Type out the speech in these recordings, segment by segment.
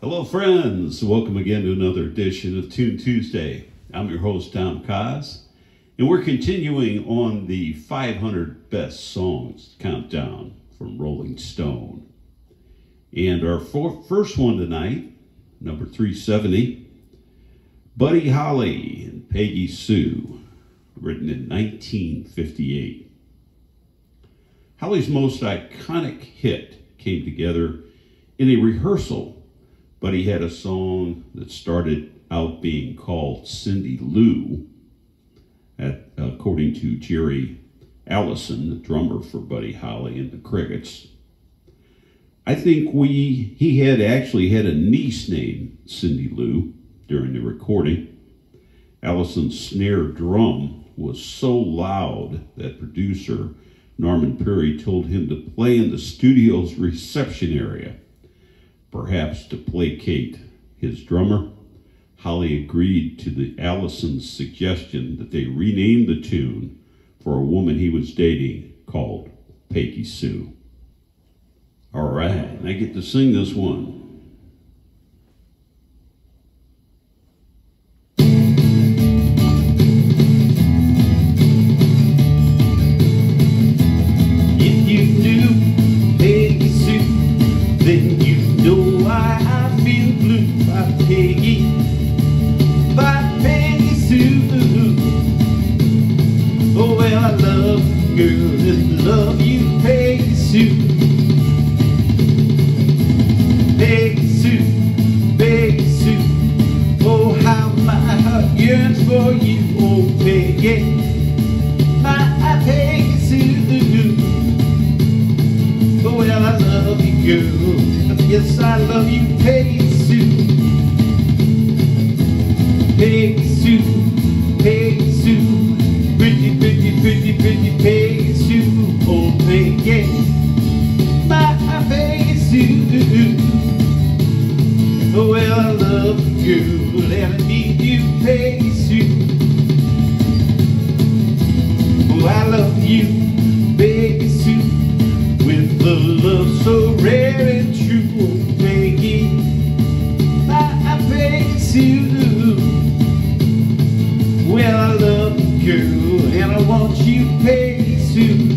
Hello, friends. Welcome again to another edition of Tune Tuesday. I'm your host, Tom Kaz, and we're continuing on the 500 Best Songs Countdown from Rolling Stone. And our first one tonight, number 370, Buddy Holly and Peggy Sue, written in 1958. Holly's most iconic hit came together in a rehearsal. Buddy had a song that started out being called Cindy Lou, according to Jerry Allison, the drummer for Buddy Holly and the Crickets. I think he had actually had a niece named Cindy Lou during the recording. Allison's snare drum was so loud that producer Norman Perry told him to play in the studio's reception area. Perhaps to placate his drummer, Holly agreed to the Allison's suggestion that they rename the tune for a woman he was dating called Peggy Sue. All right, I get to sing this one. If you knew Peggy Sue, then you know why I feel blue. By Peggy Sue. Oh, well, I love you, girl, and love you, Peggy Sue. Peggy Sue, Peggy Sue. Oh, how my heart yearns for you. Oh, Peggy, my Peggy Sue. Oh, well, I love you, girl. Yes, I love you, Peggy Sue. Peggy Sue, Peggy Sue. Pretty, pretty, pretty, pretty Peggy Sue. Oh, Peggy, my Peggy Sue. Oh, well, I love you, girl, and I need you, Peggy Sue. Oh, I love you, Peggy Sue, with the love so rare and true. Oh, Peggy, my Peggy Sue. Well, I love you, girl, and I want you, Peggy Sue.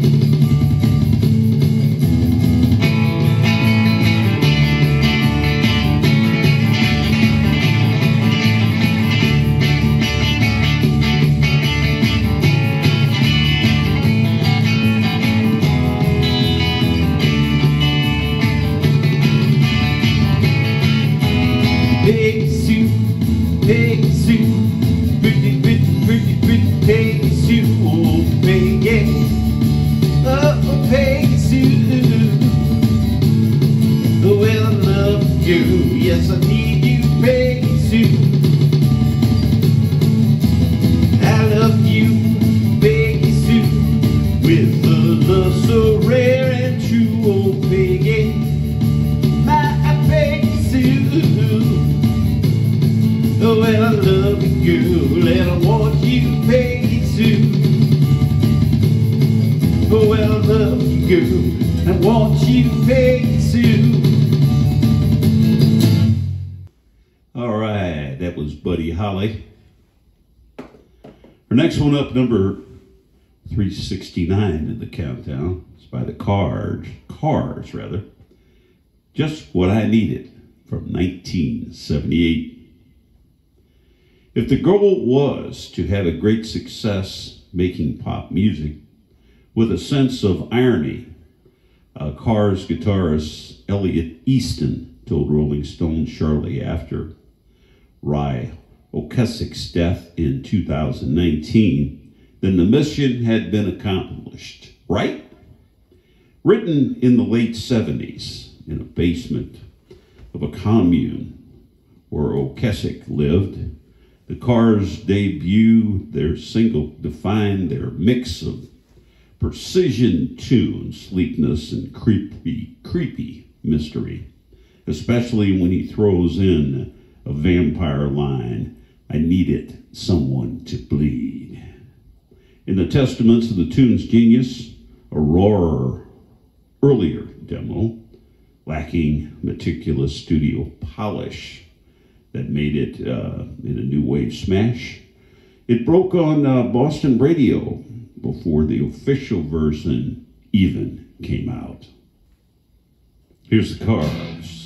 Peggy Sue, Peggy Sue, pretty, pretty, pretty, pretty Peggy Sue. Oh, Peggy, oh, Peggy Sue. Oh, well, I love you, yes, I need you, Peggy Sue. I love you, Peggy Sue, with the love so rare and true. Oh, Peggy, my Peggy Sue. Oh, well, I love you, girl, and I want you, Peggy Sue. Oh, well, I love you, girl, and I want you, Peggy Sue. All right, that was Buddy Holly. Our next one up, number 369 in the countdown. It's by the Cars, Just What I Needed, from 1978. If the goal was to have a great success making pop music with a sense of irony, Cars guitarist Elliot Easton told Rolling Stone shortly after Ry Okesik's death in 2019, then the mission had been accomplished, right? Written in the late 70s in a basement of a commune where Okesik lived, the Cars' debut, their single, defined their mix of precision tune, sleekness, and creepy mystery, especially when he throws in a vampire line, "I needed someone to bleed." In the Testaments of the tune's genius, a earlier demo, lacking meticulous studio polish that made it in a new wave smash. It broke on Boston radio before the official version even came out. Here's the Cars.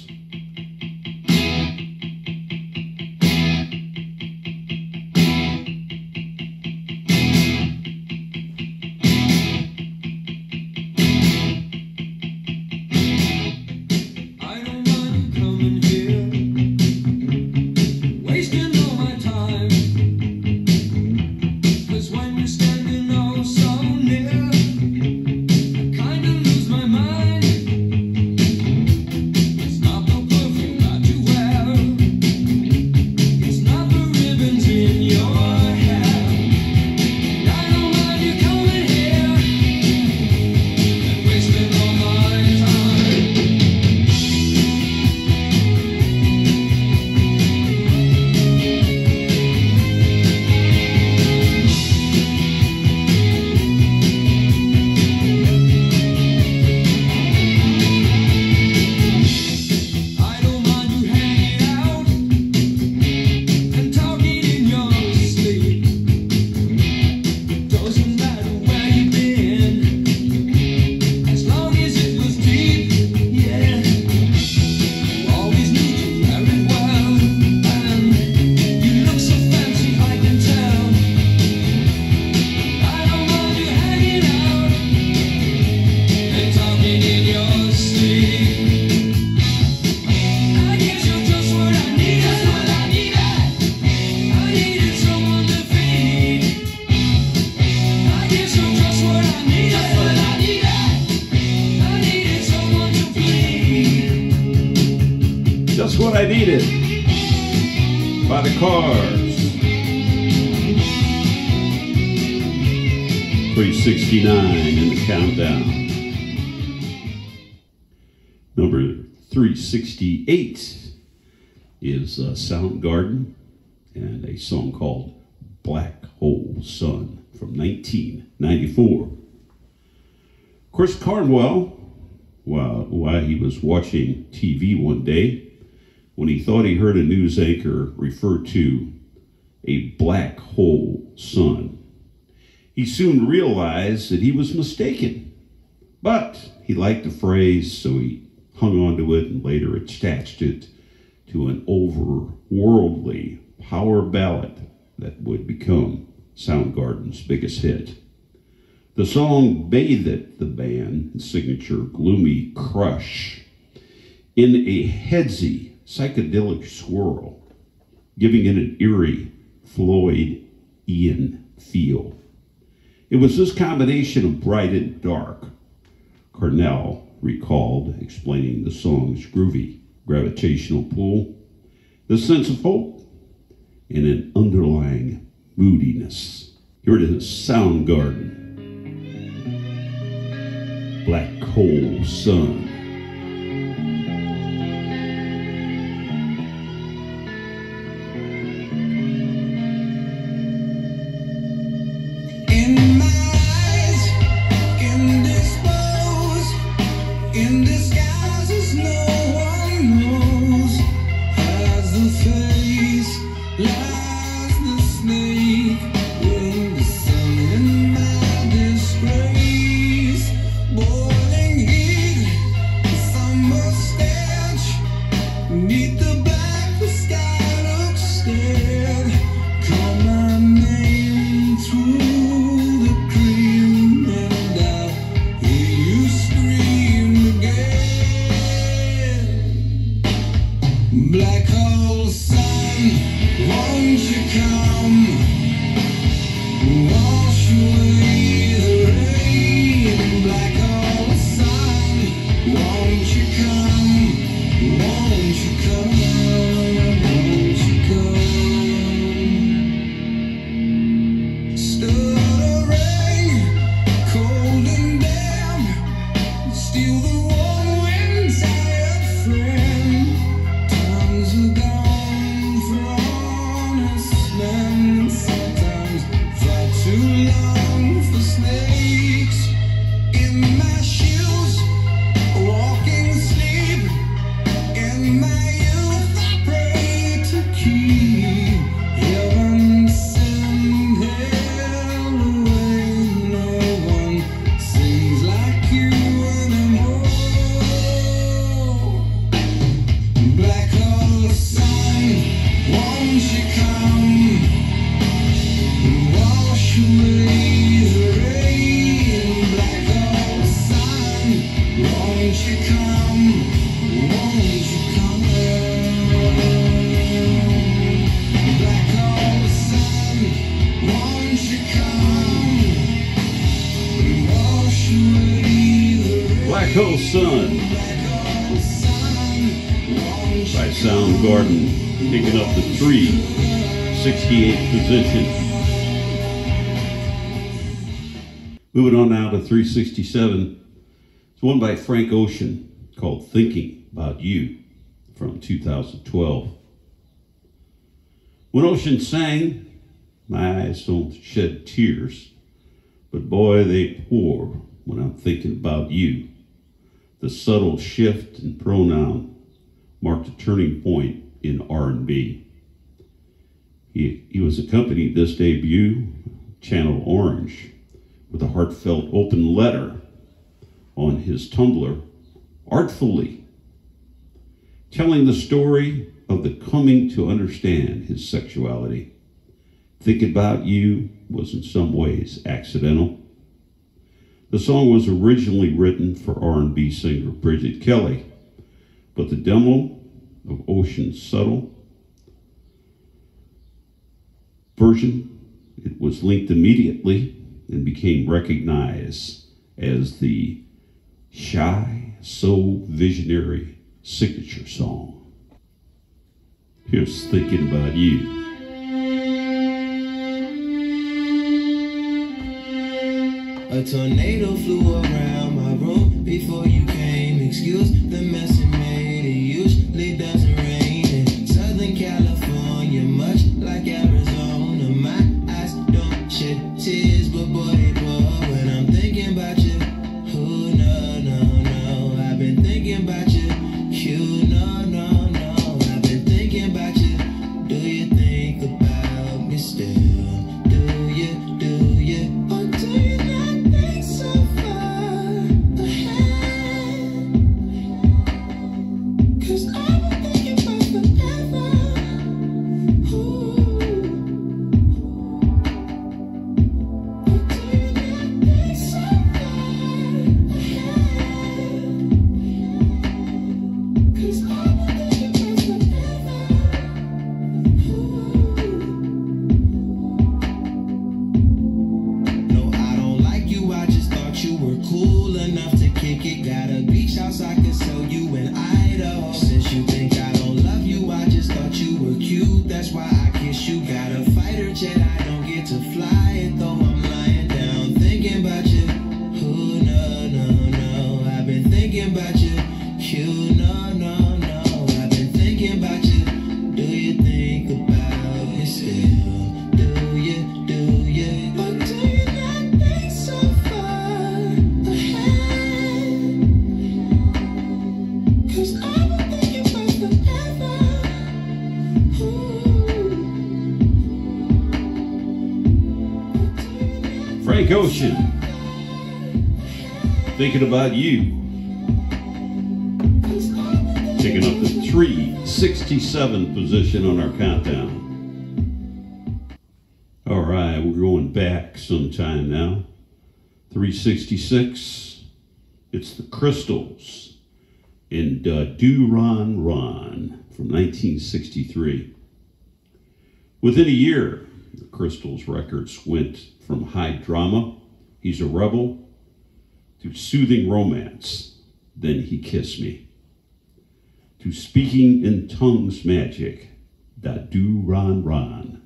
Just What I Needed by the Cars. 369 in the countdown. Number 368 is Soundgarden and a song called Black Hole Sun from 1994. Chris Cornwell, while he was watching TV one day, when he thought he heard a news anchor refer to a black hole sun, he soon realized that he was mistaken. But he liked the phrase, so he hung on to it and later attached it to an overworldly power ballad that would become Soundgarden's biggest hit. The song bathed the band's signature gloomy crush in a headsy psychedelic swirl, giving it an eerie Floydian feel. It was this combination of bright and dark, Cornell recalled, explaining the song's groovy gravitational pull, the sense of hope, and an underlying moodiness. Here it is, Soundgarden, Black Hole Sun. Black hole sun, won't you come? Wash away the rain. Black hole sun, won't you come? Won't you come? Won't you come? Stuttering, cold and damp, steal the warm wind, tired friend. Gone for honest men. Prodigal Son by Soundgarden, picking up the 368th position. Moving on now to 367. It's one by Frank Ocean called Thinking About You from 2012. When Ocean sang, my eyes don't shed tears, but boy, they pour when I'm thinking about you. The subtle shift in pronoun marked a turning point in R&B. He was accompanied this debut, Channel Orange, with a heartfelt open letter on his Tumblr, artfully telling the story of the coming to understand his sexuality. Thinking About You was in some ways accidental. The song was originally written for R&B singer Bridget Kelly, but the demo of Ocean's subtle version, it was linked immediately and became recognized as the shy, so visionary signature song. Here's Thinking About You. A tornado flew around my room before you came. Excuse the mess it made. It usually doesn't rain in Southern California, much like Arizona. My eyes don't shed tears, but boy, they pour when I'm thinking about you. Oh, no, no, no. I've been thinking about you. You, no, no, no. I've been thinking about you. Do you think about me still? Do you, do you? Or do you not think so far ahead? 'Cause I've been thinking about forever. Ooh. Or do you not think so far ahead? 'Cause I've been thinking about forever. No, I don't like you, I just thought you were cool enough to kick it. Got a beach house I could sell you in Idaho. Since you think I don't love you, I just thought you were cute. That's why I kiss you. Got a fighter jet, I don't get to fly it though I'm lying down thinking about you. Oh, no, no, no. I've been thinking about you. You, no, no, no. I've been thinking about you. Do you think about me still? Do you, do you? Or do you not think so far ahead? 'Cause I've been thinking about forever. Ooh. Frank Ocean, Thinking About You, picking up the 367th position on our countdown. All right, we're going back sometime now. 366, it's the Crystals in Do Ron Ron from 1963. Within a year, the Crystals records went from high drama, He's a Rebel, to soothing romance, Then He Kissed Me, to speaking in tongues magic, Da Do Ron Ron.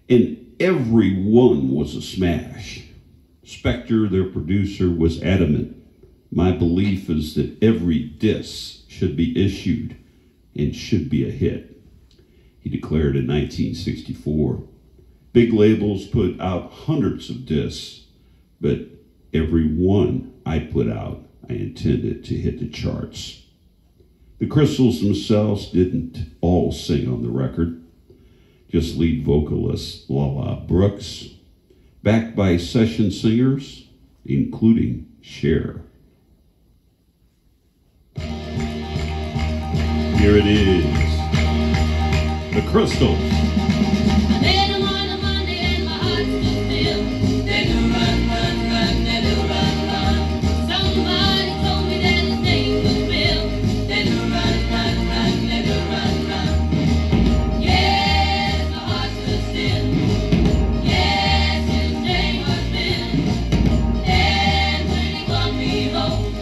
And every one was a smash. Spector, their producer, was adamant. My belief is that every disc should be issued and should be a hit, he declared in 1964. Big labels put out hundreds of discs, but every one I put out, I intended to hit the charts. The Crystals themselves didn't all sing on the record. Just lead vocalist Lala Brooks, backed by session singers, including Cher. Here it is, the Crystals. Yes, his name was Ben, and when he called me home,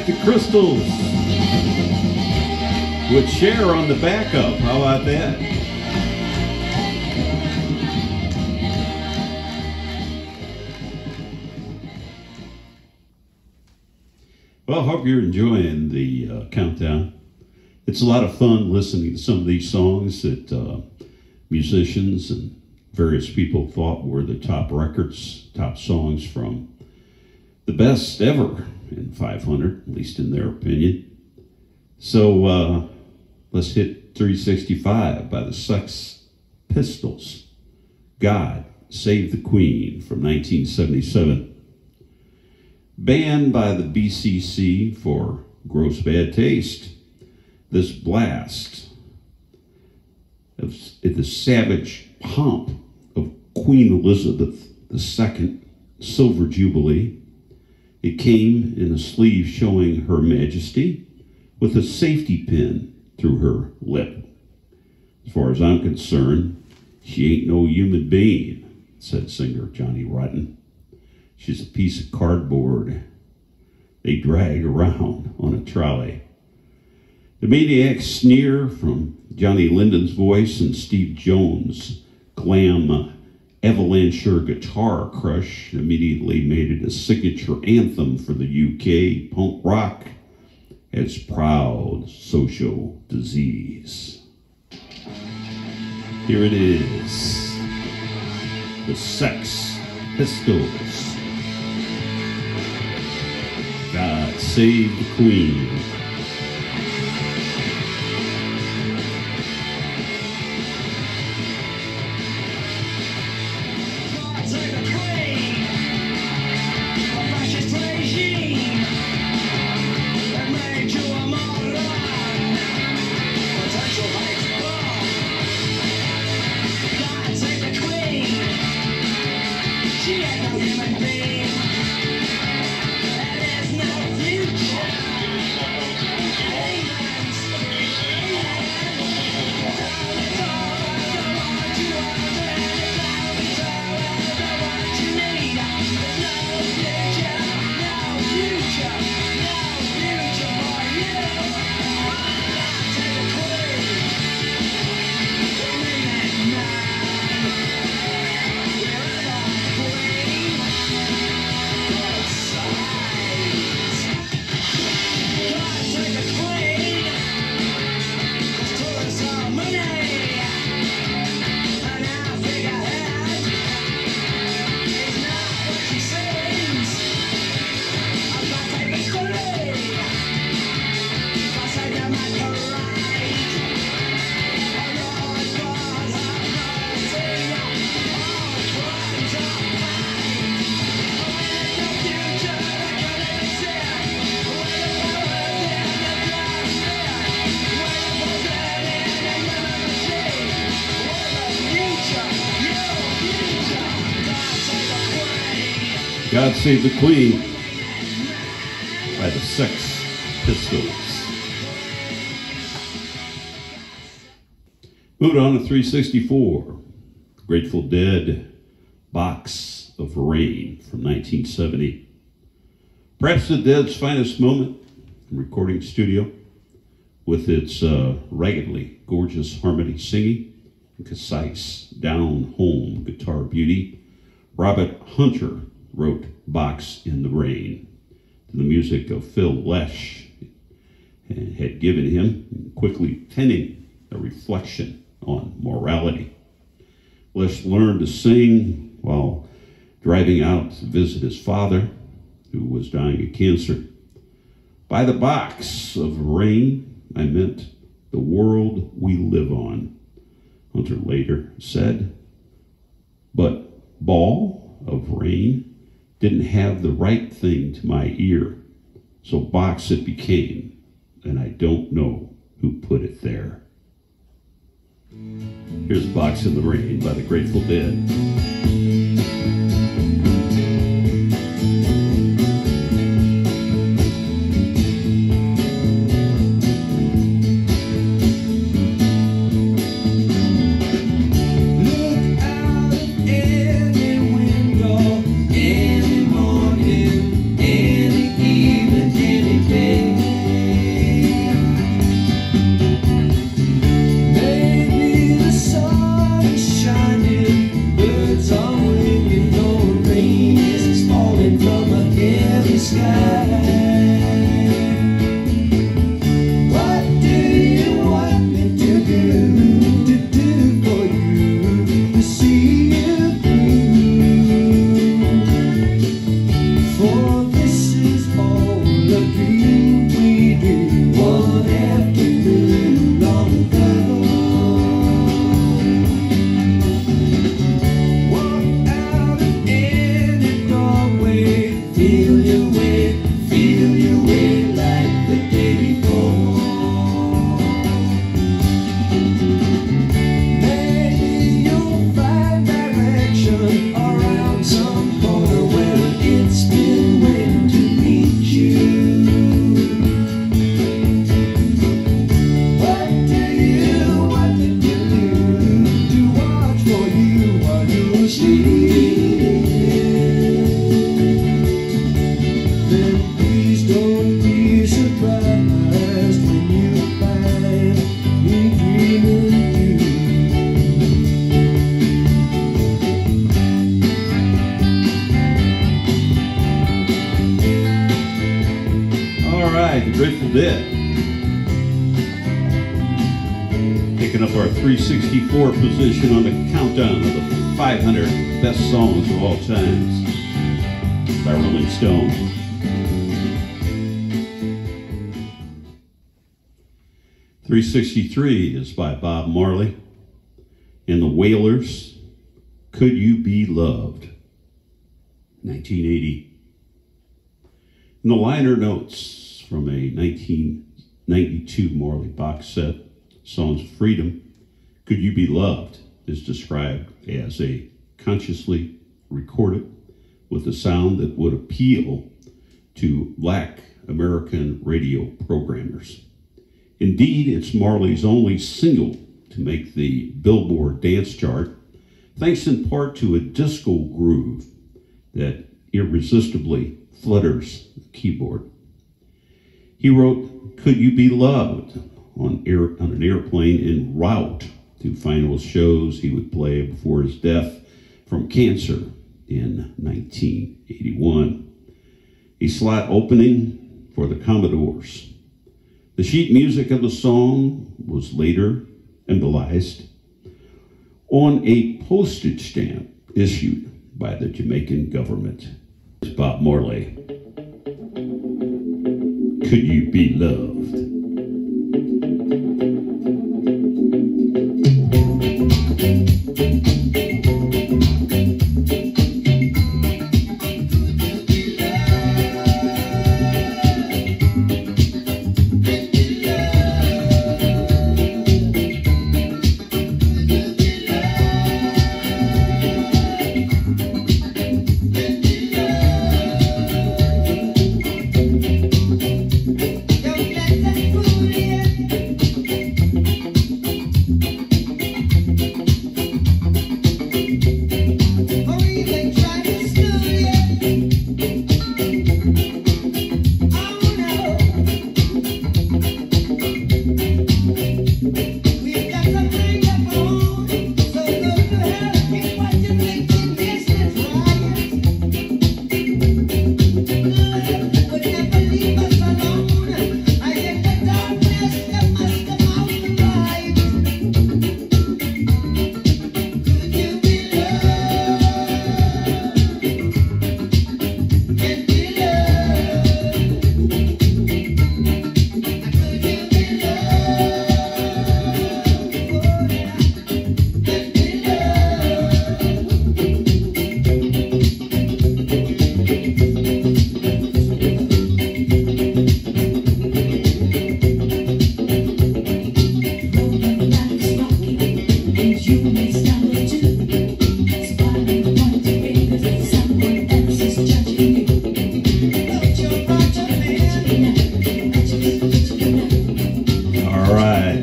back to Crystals with Cher on the backup. How about that? Well, I hope you're enjoying the countdown. It's a lot of fun listening to some of these songs that musicians and various people thought were the top records, top songs from the best ever in 500, at least in their opinion. So let's hit 365 by the Sex Pistols. God Save the Queen from 1977. Banned by the BCC for gross bad taste, this blast of the savage pomp of Queen Elizabeth II Silver Jubilee. It came in a sleeve showing Her Majesty with a safety pin through her lip. As far as I'm concerned, she ain't no human being, said singer Johnny Rotten. She's a piece of cardboard they drag around on a trolley. The maniac sneer from Johnny Lydon's voice and Steve Jones' glam Avalancher guitar crush immediately made it a signature anthem for the UK punk rock as proud social disease. Here it is, the Sex Pistols. God Save the Queen. God Save the Queen by the Sex Pistols. Moved on to 364, Grateful Dead, Box of Rain from 1970. Perhaps the Dead's finest moment in recording studio, with its raggedly gorgeous harmony singing and concise down-home guitar beauty. Robert Hunter wrote Box in the Rain to the music of Phil Lesh and had given him, quickly penning a reflection on morality. Lesh learned to sing while driving out to visit his father, who was dying of cancer. By the box of rain, I meant the world we live on, Hunter later said. But ball of rain didn't have the right thing to my ear, so box it became, and I don't know who put it there. Here's Box in the Rain by the Grateful Dead. Any morning, any evening, any day. Dead. Picking up our 364 position on the countdown of the 500 best songs of all times by Rolling Stone. "363 is by Bob Marley and the Wailers. Could You Be Loved? 1980. In the liner notes from a 1992 Marley box set, Songs of Freedom, Could You Be Loved is described as a consciously recorded with a sound that would appeal to Black American radio programmers. Indeed, it's Marley's only single to make the Billboard dance chart, thanks in part to a disco groove that irresistibly flutters the keyboard. He wrote Could You Be Loved on an airplane en route to final shows he would play before his death from cancer in 1981. A slot opening for the Commodores. The sheet music of the song was later embellished on a postage stamp issued by the Jamaican government. It's Bob Marley. Could You Be Loved?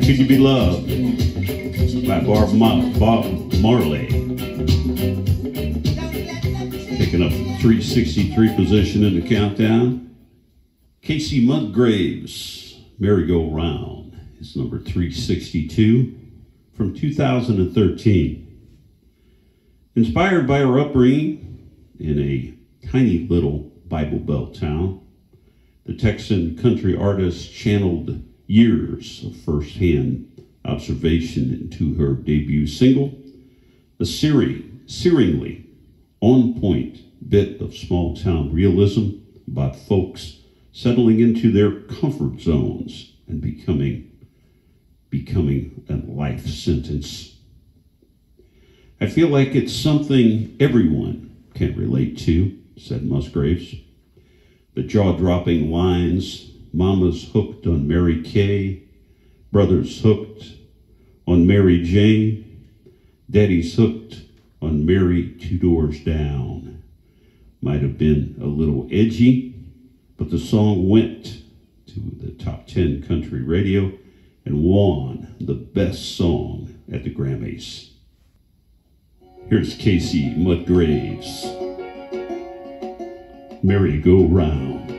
Could You Be Loved by Bob Marley. Picking up 363 position in the countdown. Casey Musgraves, Merry-Go-Round is number 362 from 2013. Inspired by her upbringing in a tiny little Bible Belt town, the Texan country artist channeled years of first-hand observation into her debut single, a searingly on-point bit of small-town realism about folks settling into their comfort zones and becoming a life sentence. I feel like it's something everyone can relate to, said Musgraves. The jaw-dropping lines, Mama's hooked on Mary Kay, Brother's hooked on Mary Jane, Daddy's hooked on Mary Two Doors Down. Might have been a little edgy, but the song went to the top 10 country radio and won the best song at the Grammys. Here's Casey Musgraves, Merry-Go-Round.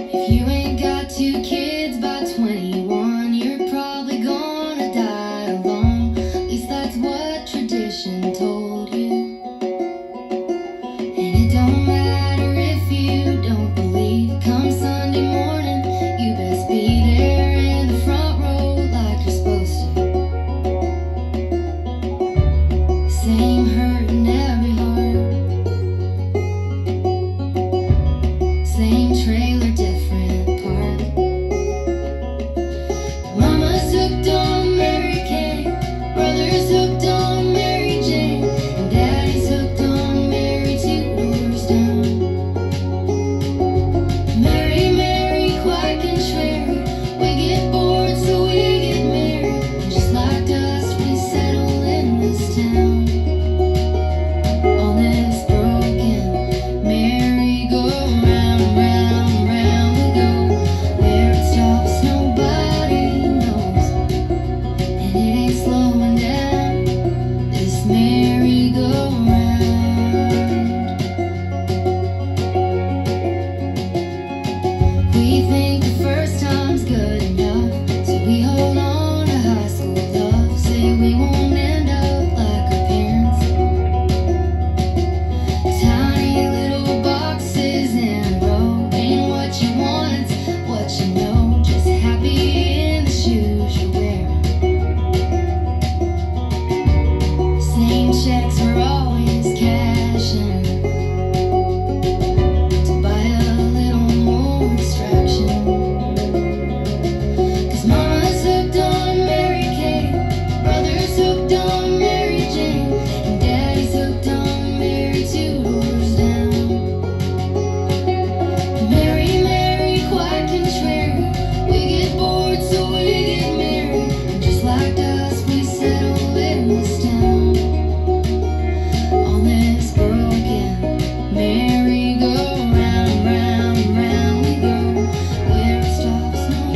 If you ain't got 2 kids by 21, you're probably gonna die alone. At least that's what tradition told you. And it don't matter if you don't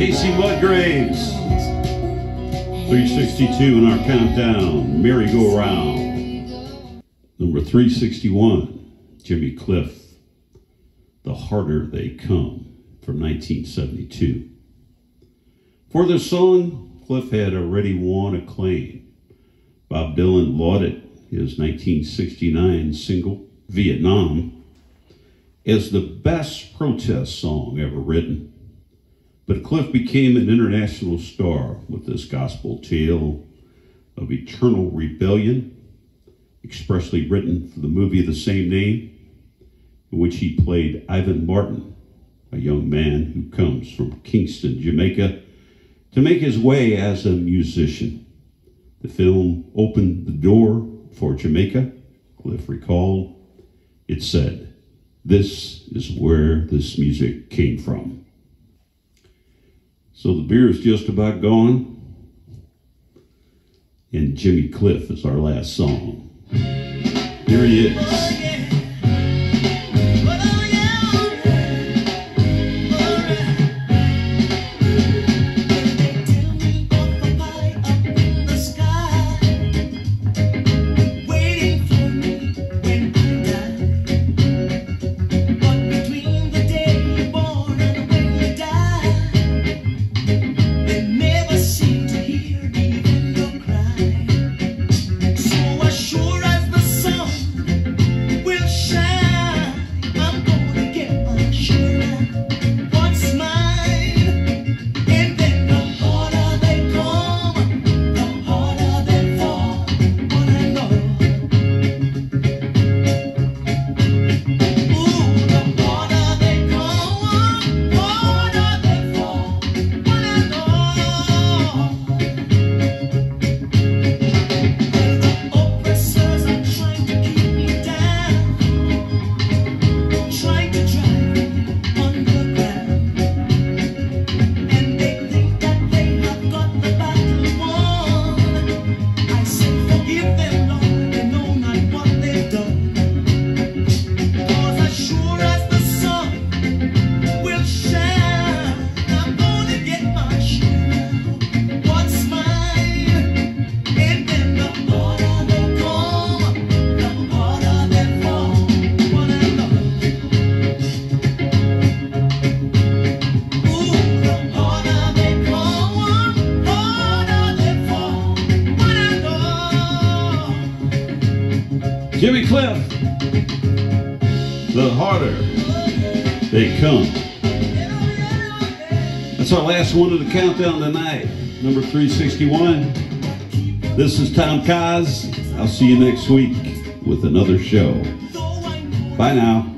Casey Musgraves. 362 in our countdown, Merry-Go-Round. Number 361, Jimmy Cliff, The Harder They Come, from 1972. For this song, Cliff had already won acclaim. Bob Dylan lauded his 1969 single, Vietnam, as the best protest song ever written. But Cliff became an international star with this gospel tale of eternal rebellion, expressly written for the movie of the same name, in which he played Ivan Martin, a young man who comes from Kingston, Jamaica, to make his way as a musician. The film opened the door for Jamaica. Cliff recalled, it said, "This is where this music came from." So the beer is just about gone, and Jimmy Cliff is our last song. Here he is. Jimmy Cliff, The Harder They Come. That's our last one of the countdown tonight, number 361. This is Tom Kaz. I'll see you next week with another show. Bye now.